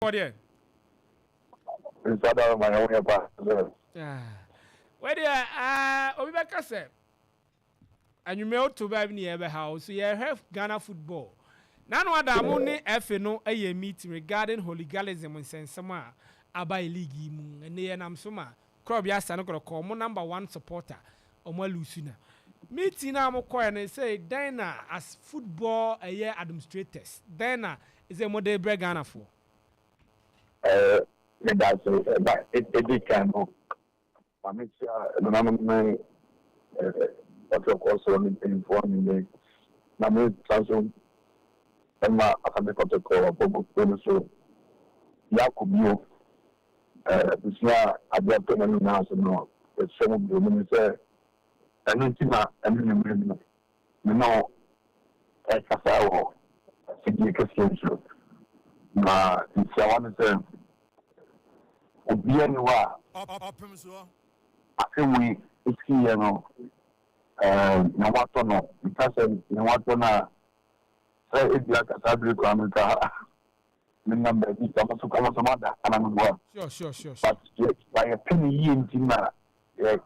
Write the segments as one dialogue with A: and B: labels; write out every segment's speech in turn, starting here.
A: What there?
B: It's other my own about.
A: Where there? Obi Beka say. And you may to buy near the house. So you have Ghana football. Now no other money FNO a meeting regarding hooliganism and sensama abai league and they am soma. Crobia Sanoka call my number 1 supporter or my Lucina. Meeting am and say Dana as football a year administrators. Dana is a model Ghana for.
B: That's it can go. I'm sure but of course informing me. Now transform Emma Akadeko ko Opemsuo Yakubio bisia abiato na na so no so mo bi say enuntima enunimre no kasa wo sigi kesienso na isia wan say obiani wa
C: Opemsuo
B: afewi iski no na wato no because na wato na say if you are sabri ko amika number bi kama so mada ana no
A: Sure.
B: but by a penny intima ya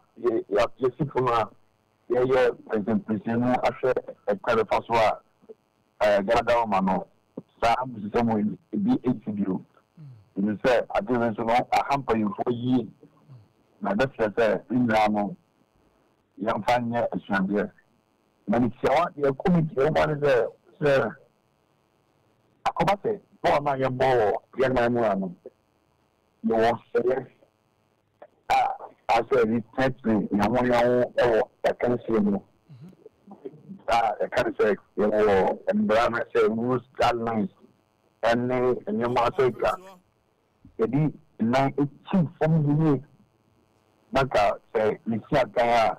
B: sifuna ya presentation after a kind faswa gada mano sa bisemo bi ATBO you say I didn't know a hamper you for ye na that's say in ramo yam fanya ashandie mani siawa ya committee o man say akobase bo na ya bo ya na mu anu you want say I said recently na won ya I can say no I can say you know environment say rules guidelines and your master jadi na chief from the maka say Misia Kaya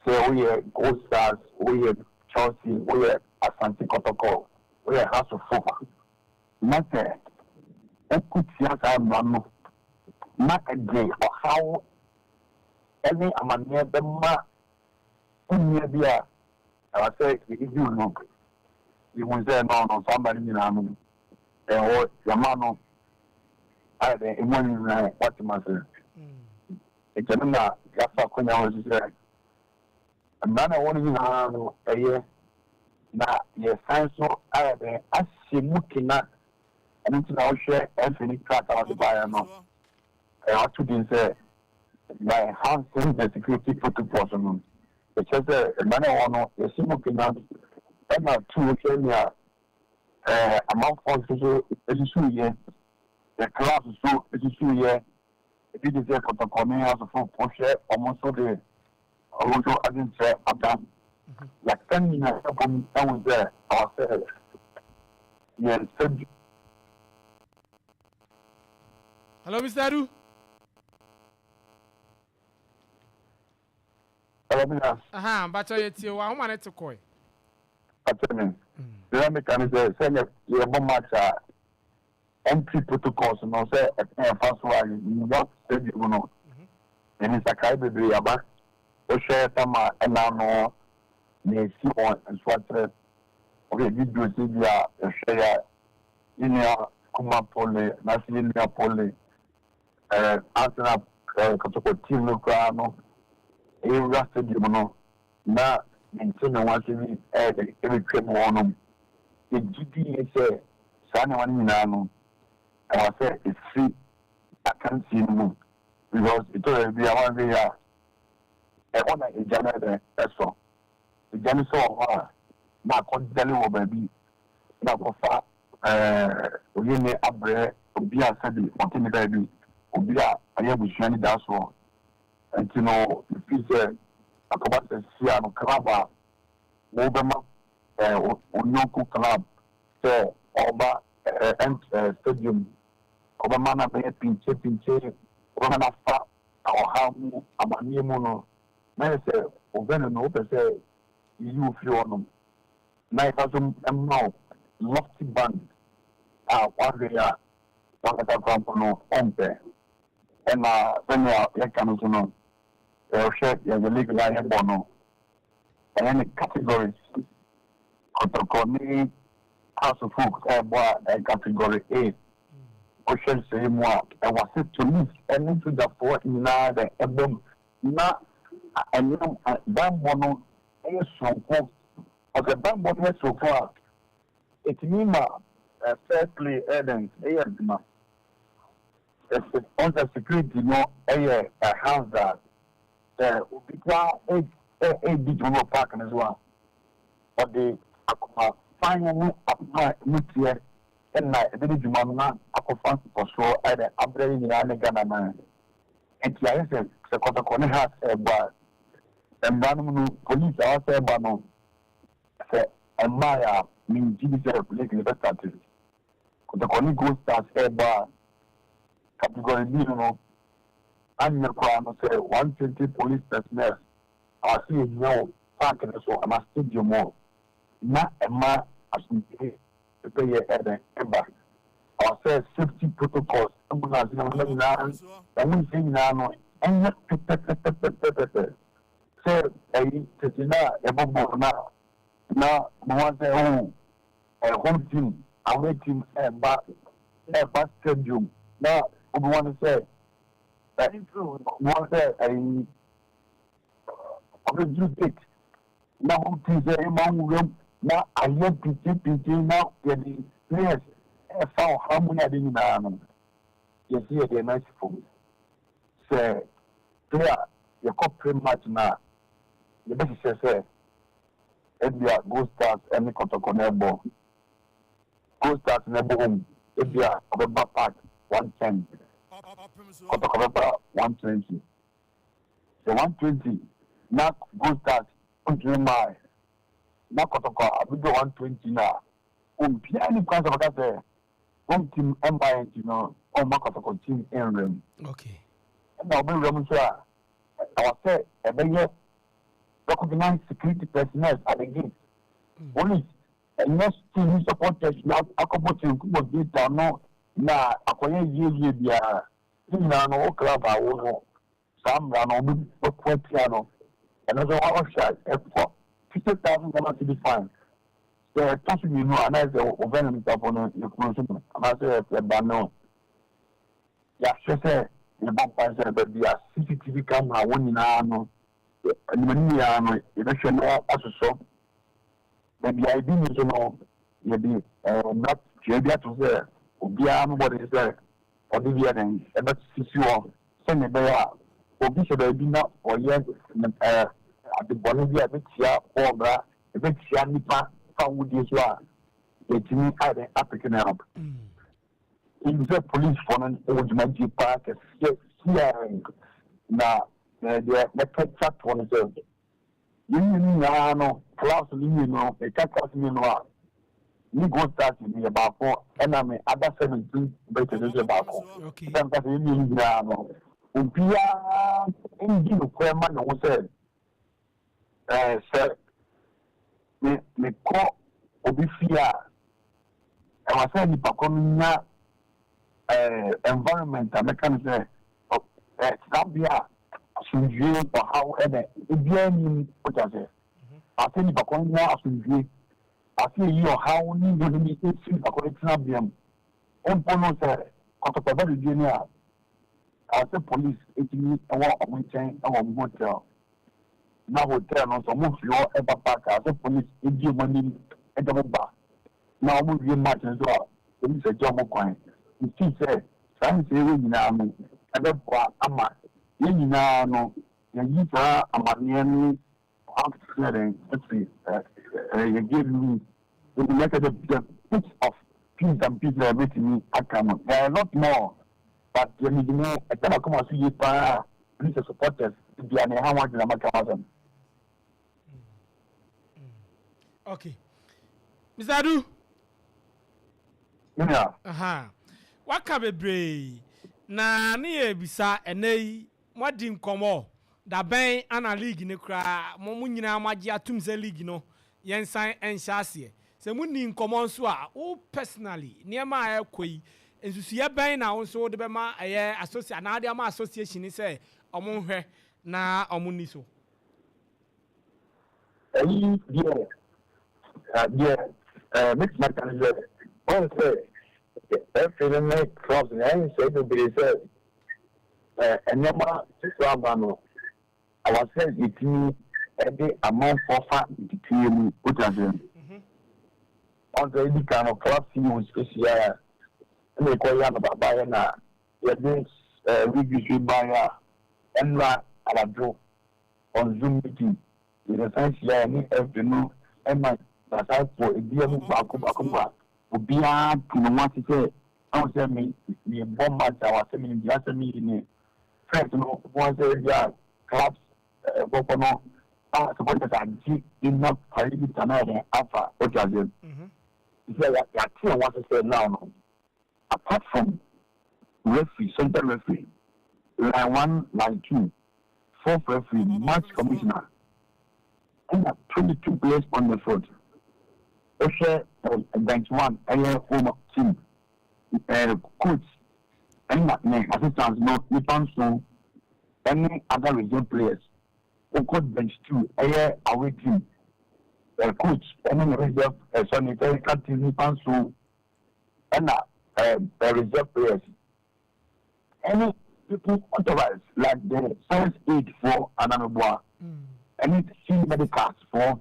B: say we Goldstars we Chelsea we Asante Kotoko we House of Folk mate ekutia ka manu maka dey or how any amania bema unya bia I say if you know you will say no somebody ni na no or yamano I the money what master ejanna gafa konya ho sise amana woni na no eye na ye sanso abe asimukina enti na wo hwe enfini crack out buy no I have to be say by enhancing the security protocols no it's just amana wono asimukina na two Kenya amount for so esu ye the class so esu ye if you say protocol me as for push almost so the also I didn't say about like 10 minutes from down there ourselves yes
A: Hello Mr. Adu.
B: Hello
A: but I tell you, I want to call.
B: attending the mechanism say you match entry protocols no say fast one you not say you know and it's a kind of the aba o share tama na no na si on and swat okay video see dia share inia kuma pole na si inia pole asana kotoko team no kwa no e rusted you know na nti na wase bi every trip one the GD say sana one nyina no I say it's free I can't see no because it will be one way on a January so the January so na kon dele wo baby na ko fa oye ne abre obi asadi o me baby obi a ayebusuan ni da so and you know the feature akobase sia no club Obama Onyoku club say Oba stadium Obama na be pinche Obama na fa or how amani mu no na say Obama no be say you feel on na ifasum emma lofty band one area one ka no ompe and when you can no share the league line bono and then the categories Kotokoni House of Folk category A ocean say more and was it to live and into the fort in the ebon not and you bambono so of the bambono so far it means firstly evidence it's on the security no a house that people a big park as well or the final mutia and my ability to akofan for so either upgrading in any Ghana and the Secretary has a bar and police are say bano and Maya mean GBC political representatives. The Connie Goldstars a bar category B no and your crown say 120 police personnel are seeing no park and so I'm a stadium more not a man as we pay to pay a ember. Or say safety protocols. I'm going to say now, and yet, say, a bubble now, one say, oh, a home team, away team, and back, a bus stadium. Now, we want to say, that is true. One say, a due date. Now, home team say, among them, now, I have PG now, getting players. Found how many I didn't know. You see, they're nice for me. Say, player, you could pretty much now. The best is say, Ebia Goldstars and the Cotoconebo. Goldstars never home. Ebia Ababa Park 110. Cotoconebo 120. The 120. Now Goldstars on my. Now Cotoco, I will go 120 now. Piano because of that. One team empire, you know, on Makotoko team in room.
A: Okay.
B: And I'll be room, sir. I was say, and then yet recognize security personnel at the gate. Police, and next team supporters, now, I could put you good down, no, now, acquire ye, no club, I will know. Some run on the piano, another offshot, for 50,000 to be fine. Possibly no, and as a venom upon your consumer, and I say a banner. Yes, say, the vampire said that the CCTV camera one in Arno, and many are election also. But the idea is to know, maybe not Jabia to there, or beyond what is there, or the Vietnam, and that's CCO, send a bear, or Bishop Abina, or yet at the Bolivia, which ya, or that, which ya nipa. Found this one, the team had an African help. In the police for an old magic park, hearing now the catch one is you know, class, you know, a cat meanwhile. You go start to be about 4, and I mean, other 17 better than about 4. Okay. Sometimes you mean, no, Upia, Indian, where man was said, sir. Me call Obifia. I was saying the Paconia environment, I can say, Sabia, Sunjay, or however, it being what I say. I think the Paconia, Sunjay, I see you how need to be seen according to Nabium. And Pono said, Cotopaber Junior, I said police, 18 hours of winter, our motel. Now hotel no so move your ever back as a police give money and double back. Now move your match as well. Police a job coin. You see say, trying to say we now and then ama. You know you are a man out clearing you give me the method of the pitch of peace and people are making me I come. There are a lot more. But you need to know I cannot come and see you police supporters to be an how much the mechanism.
A: Okay. Mr. Adu.
B: Yeah.
A: What can be brave? Na ni ebisa enei mwadi nkomo da ben ana league ne kra mo nyina magye atum se league no yensan enhyase se mu ni nkomo nso a wo personally niema a ekoi ensusu ye ben na wo so de be ma aye associate na ade ma association ni se omo hwe na omo ni so
B: mix manager on say feeling like clubs and I say to be said, and number 6 Albano. I was saying it me every amount for fat the team, which I said. On the kind of club CEO special, and they call you about buying a review buyer and at a draw on Zoom meeting. In a sense, any afternoon, and my aside for a dear Bakuba would be hard to want to say, I was saying, me a bomb match, I was saying, the other meeting. First, no, once a clubs, Bopono, I suppose that I did not carry it another alpha, what I did. I can't want to say now, apart from referee, central referee, line 1, line 2, 4th referee, match commissioner, and 22 players on the field. Also, bench 1, home team, coach, and assistants, not Opemsuo, any other reserve players. Coach bench 2, away team, coach, any reserve, sanitary team, Opemsuo, and reserve players. Any people otherwise, like the science aid for Ananoboa, any field medicals for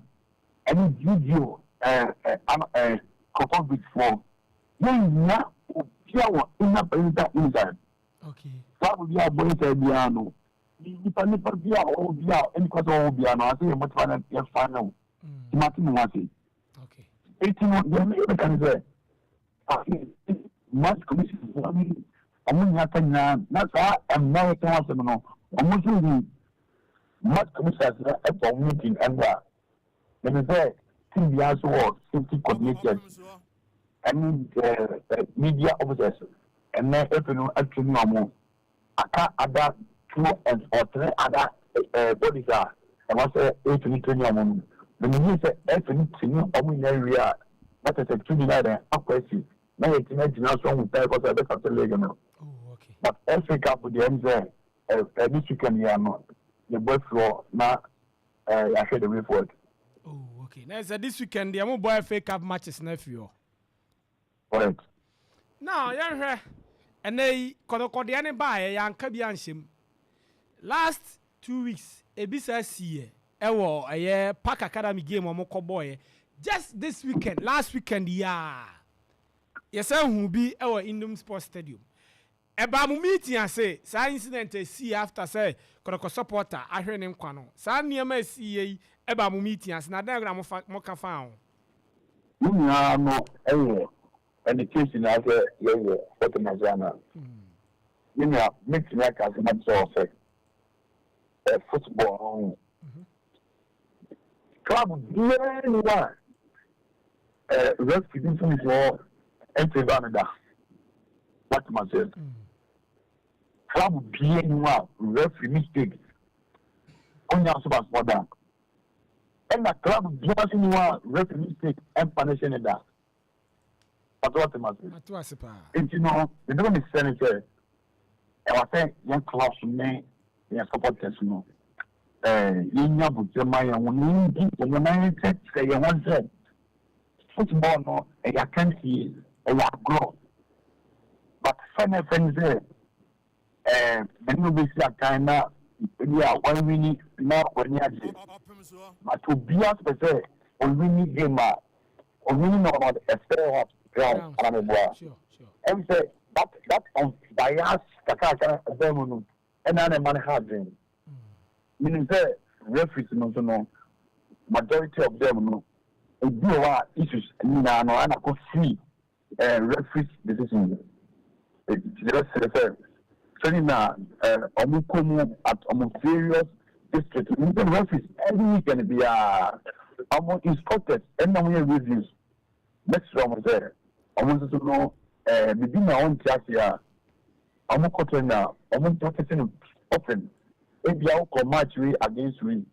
B: any video, COVID for, then now, in a printer inside.
A: Okay.
B: That would be a boy said piano. Depending on the or be out, any cause of piano, I say, much fun and final. Martin Wasi.
A: Okay.
B: 18 of them, you can say, much commission. I'm not that's why I'm not no. I'm not much commission at a meeting and that. Let me say, team the answer 50 coordinators and media officers and then if you know actually normal. I can't add 2 or 3 other bodies are. I must say 8 to 20 on. The minister every single area that is a 2 million Akwasi. Now it's not wrong with that because I don't have to leg now.
A: Okay.
B: But every couple of the ends this weekend, the boy floor now, I share the way forward.
A: Oh, okay. Now, this weekend, the Amu Boy FA Cup matches, nephew.
B: Correct.
A: Now, young and they Kodokodiani buy young Kabianshim. Last 2 weeks, a business year, a year Park Academy game on Moko Boy. Just this weekend, last weekend, yes, I will be our Indom Sports Stadium. About meeting, I say, some incident see after say, Kodoko supporter, I heard him Quano. Some near my CA about meeting, as na diagram of Moka found.
B: No, and the case in other area, Opemsuo. You know, mixing like as much of football. Club, very well. Refugees for entry Canada. What myself. Club, being well, referee mistake. Only also for that. And the club, just in one referee mistake and punishing that. What myself. And you know, the don't make sense. I was saying, young clubs, men, young supporters, you know. In your book, your mind, when I say, you want to football, no, and you can't see, and you grow. But funny friends there, when you be a kind of, when we need now, when you are but to be as per se, when we need game, or we know about a fair ground,
A: Sure.
B: and say that on bias, Kaka, and then a man has dream. Meaning, referees, no, majority of them, no, do our issues, and I could see referees decisions. Let's say, so now, Omukomu at various districts, the referees every weekend be instructed, and then we reviews. Next one there. I want to know, within my own class here, I'm going to practicing often. If you have match we against we,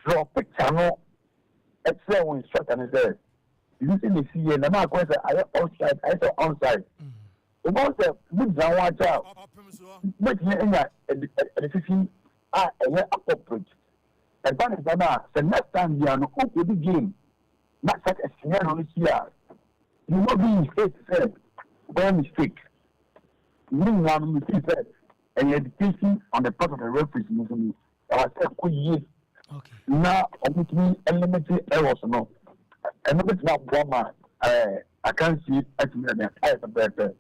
B: drop a channel, excellent one instructor and say, using the CA, and I'm going to say, I saw onside. About the good watch out, but a decision are appropriate. And that is the next time you are not open the game, not such a scenario here. You will be in state said, by mistake. Meanwhile, mistake said, and education on the part of the referees, I was said,
A: okay.
B: Now, obviously, elementary errors, no. And it's not one, I can't see it as a better.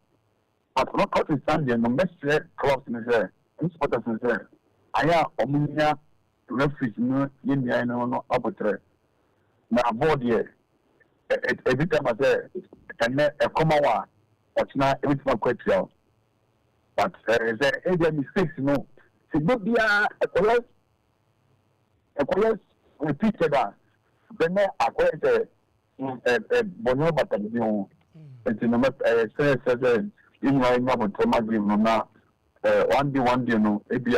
B: But not cut it Sunday, no message cross in there, and spotters in there. I am Ominia referees, no, India, no, upper. Now, board here, every time I say, and a common one, what's not every time quite well. But there is mistakes, no. So, don't be a repeated that. Then I quite a bonnet battalion. It's in the says in my number to my dream now. One day, no, maybe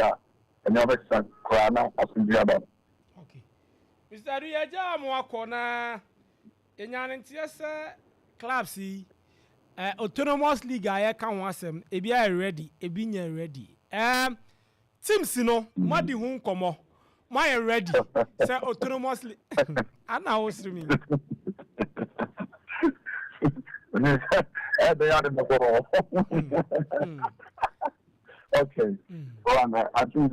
B: another crana as in the other.
A: Okay. Mr. Riaja Moakona, in Yantiasa Club C, Autonomous League, I can want them, Ebia ready, Ebinia ready. Timsino, Muddy won't come. My ready, sir, autonomously. And I was to me.
B: They are in the ball. Okay. Well, I think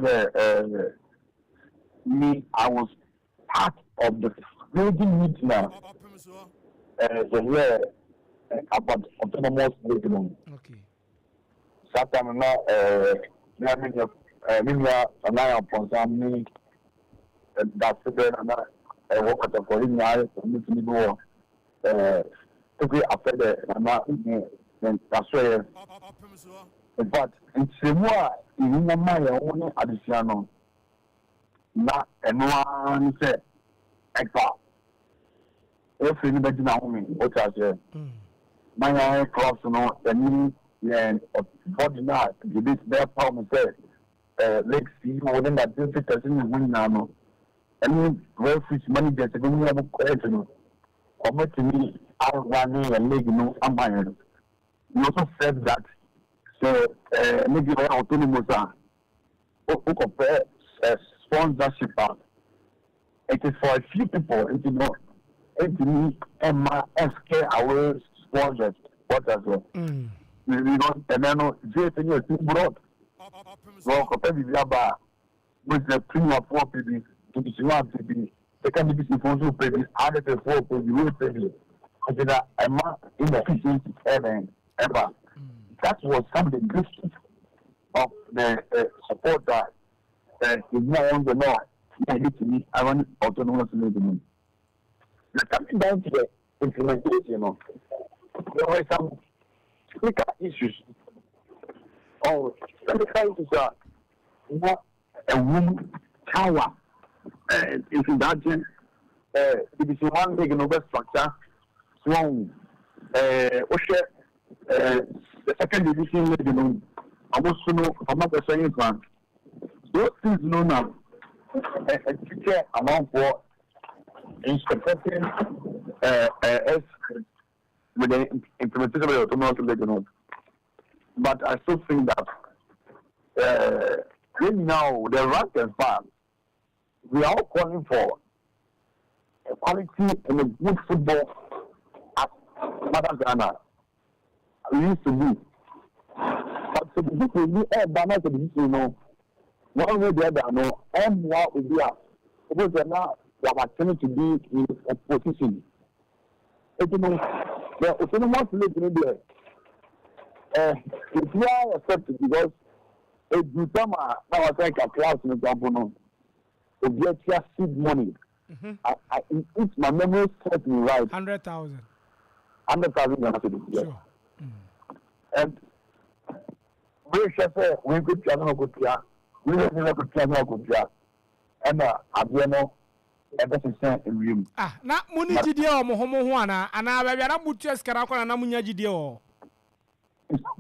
B: me, I was part of the building meeting now. About autonomous league.
A: Okay.
B: Sometimes now, I upon some that's the way I work at the foreign eye, and to go to be after the that's where. But it's more in my own additional. Not and one said, if anybody know me, what I say, my eye cross, the knee and body not, this their problem said, let's see, within that this person win now. Any refuge money gets a good question. Or to me, I'm running and leg no iron. You also said that, so, maybe autonomous who compare sponsorship. It is for a few people, you know, it me and my SK our sponsors, what as well. You know, and I know, Jason, you're too broad. So, compare with the 3 or 4 people. To be sure to be the can be supposed to added the 4 for you will pay. Consider a man inefficiency ever. That was some of the gifts of the support that is more on the law. To me, I want autonomous movement. Coming down to the implementation of there were some quicker issues. Oh, critical issues are not a woman tower. Introduction, division 1 league in over structure, Swan, the second division league in almost no, I'm not saying plan. Those things know now, a teacher amount for instructing with the implementation of the autonomous league. But I still think that now the rank and file. We are all calling for a quality and a good football at Mother Ghana. We used to be. But so the people we all banners of the people know. One way the other know, and what we do. Because now we are trying to be in a position. If you know, the autonomous league in there. If you are accepted because if you come now I think a class in example to get your seed money. If my memory serves me right,
A: 100,000.
B: 100,000 yes.
A: Sure.
B: And we shall say we could channel good here. We will never channel good here. And Abiano, ever since in room.
A: Not money GDO, Mohomo Juana, and I have a butcher's Caracon and Amunia GDO.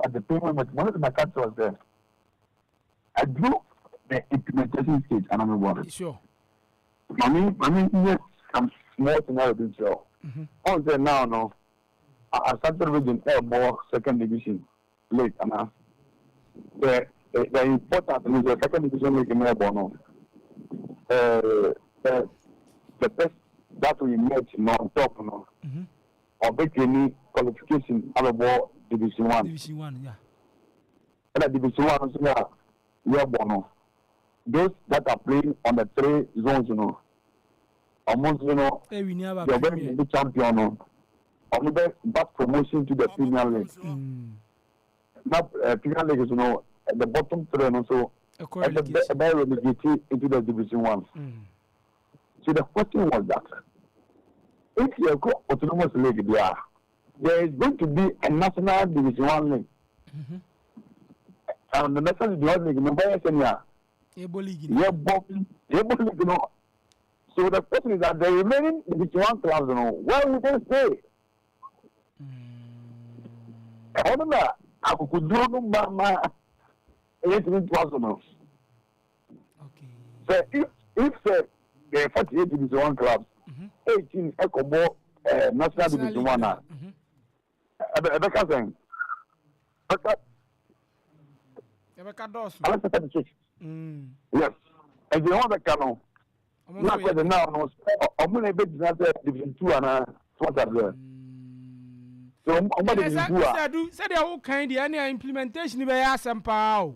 B: At the payment, but one of my cards was there. I drew the implementation stage, and I'm worried.
A: Sure.
B: I mean, yes, I'm small to know this show. On there now, no. I started with the more second division late, and the important is the second division league in Melbourne. The best that we met on top, no, or any qualification, about Division 1.
A: Division 1, yeah.
B: And Division 1 so yeah, bono. Those that are playing on the 3 zones, you know, almost, you know,
A: we never
B: they're going to be champion, only back promotion to the Premier League. Now, Premier League is, you know, at the bottom 3, and also they're relegated into the Division 1. So the question was that if you go autonomous league there is going to be a national Division 1 league. And the national Division 1 league, number league, you know. So the question is that the remaining Division 1 clubs, you know, where will they stay? I don't know. I could do no mama 18,000. Okay. So if the 48 Division 1 clubs, 18 Ecobo National Division 1 now. Ebeka saying.
A: Ebeka does.
B: Yes. And the one that can not quite now, no, I'm going to be Division 2 and what are there. So I'm going to
A: do said the whole kind of implementation by us and pow.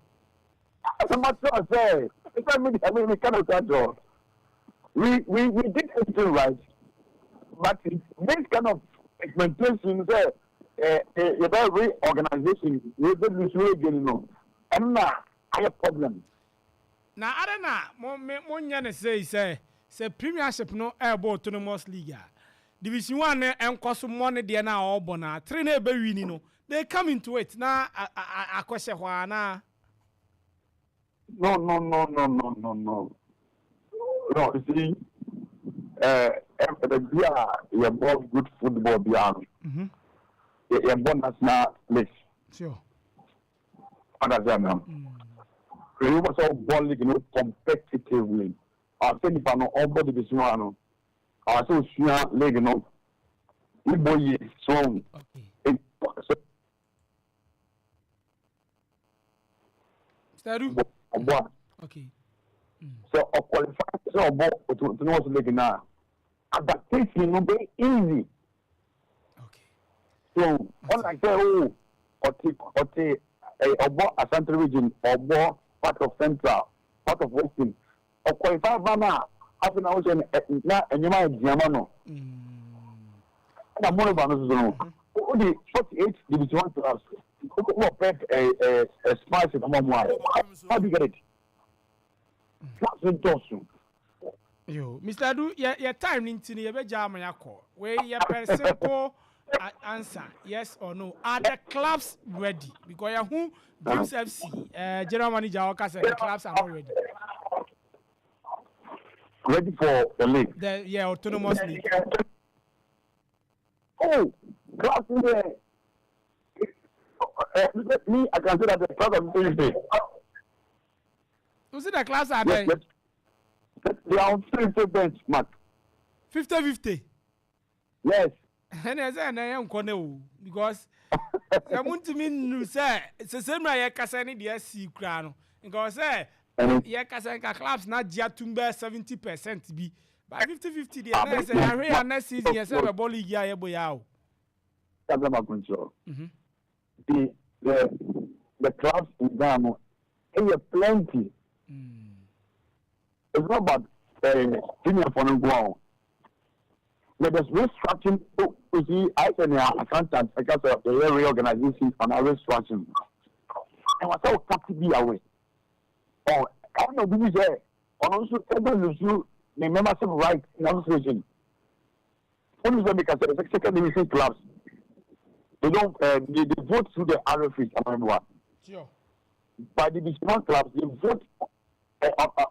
B: As a matter of say, if I mean, we cannot control. We did everything right, but this kind of implementation, a very organization, we did this way again, you know, and now I have problems.
A: Now I don't know. Mon say Premiership no airborne autonomous league. Division 1 and cost money there now all bona. 3 na be winning no. They come into it now. Akwasi Adu.
B: No. No, you see, you have good football beyond. You have national league.
A: Sure.
B: Understand now? You must all ball league, you know, competitively. I think if I know all body Division 1, I also see league, you know, you boy strong. Okay.
A: Okay.
B: So, qualify so to know what's league now. Adaptation will be easy.
A: Okay.
B: So, unlike say, about a central region, or part of central, part of western, or qualify Bama, after now, and you might Diamano. And I'm more about only 48 Division 1 clubs. Who prep a spice of one. How do you get it?
A: Yo, Mr. Adu, your time into the Bejama Yako, where your simple answer, yes or no. Are the clubs ready? Because who Dreams FC, General Manager Oka said the clubs are not ready.
B: Ready for the league?
A: The autonomous league.
B: Oh, clubs in there. Me, I can say that the clubs are Tuesday.
A: You see the class are there?
B: They are on 50 benchmark.
A: 50-50?
B: Yes.
A: And I am going because I want to mean, say, it's the same way I can say the SC crown. Because, yeah, clubs not just 70% be. By 50-50, the say, I hear next season, yes, I'm a ball league, yeah, boy.
B: That's about control. The clubs in Ghana, they have plenty. It's not about senior for the ground. But there's restructuring. You see, I said the accountant, because of the reorganization and our restructuring. And what's all got to be away. Oh, I don't know, because also, the membership rights in administration. Only because the second division clubs, they don't, they vote through the RFs and everyone.
A: Sure.
B: By the Division 1 clubs, they vote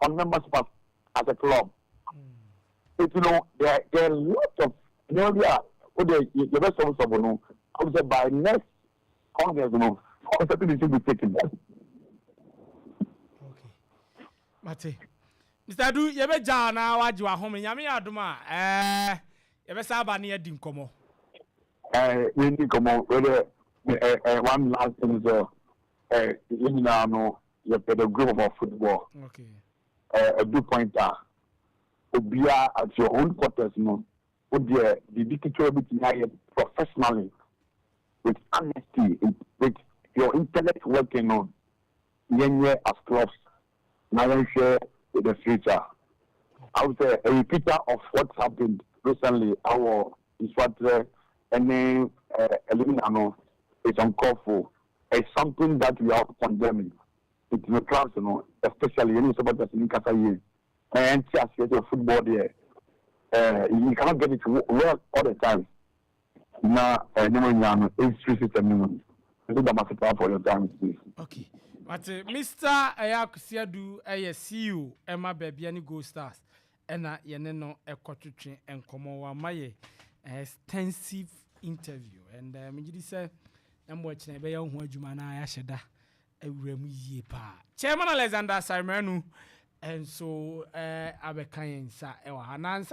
B: on membership as a club. But, you know, there are a lot of, you know, the best of us, you know, I would say by next Congress, you know, certain decisions will be taken.
A: Okay. Mate. Mr. Adu, you be jana wa jiwa home nyame aduma you be saba na yadim komo.
B: We need komo whether one last thing is you know you have a group of football.
A: Okay.
B: A good pointer. Obia at your own quarters, you know. Would the big picture be professionally. with honesty, with your intellect working on yenye as clubs. Now we share with the future. I would say a repeater of what happened recently. Our is what any eliminano is uncalled for. It's something that we are condemning. It's the clubs, especially any supporters in Qatar and associated football there. You cannot get it to work all the time. Now, it's system. For your time, please.
A: Okay. But Mr. Akwasi Adu, CEO, Emma Bibiani Goldstars, and Yeneno Ekotutri and Komowa Maye, extensive interview. And Mijidi said, I'm watching a bear who Jumana Yashada, a Remu Pa. Chairman Alexander Simonu, and so Abekayan Sa Ewa Hanan.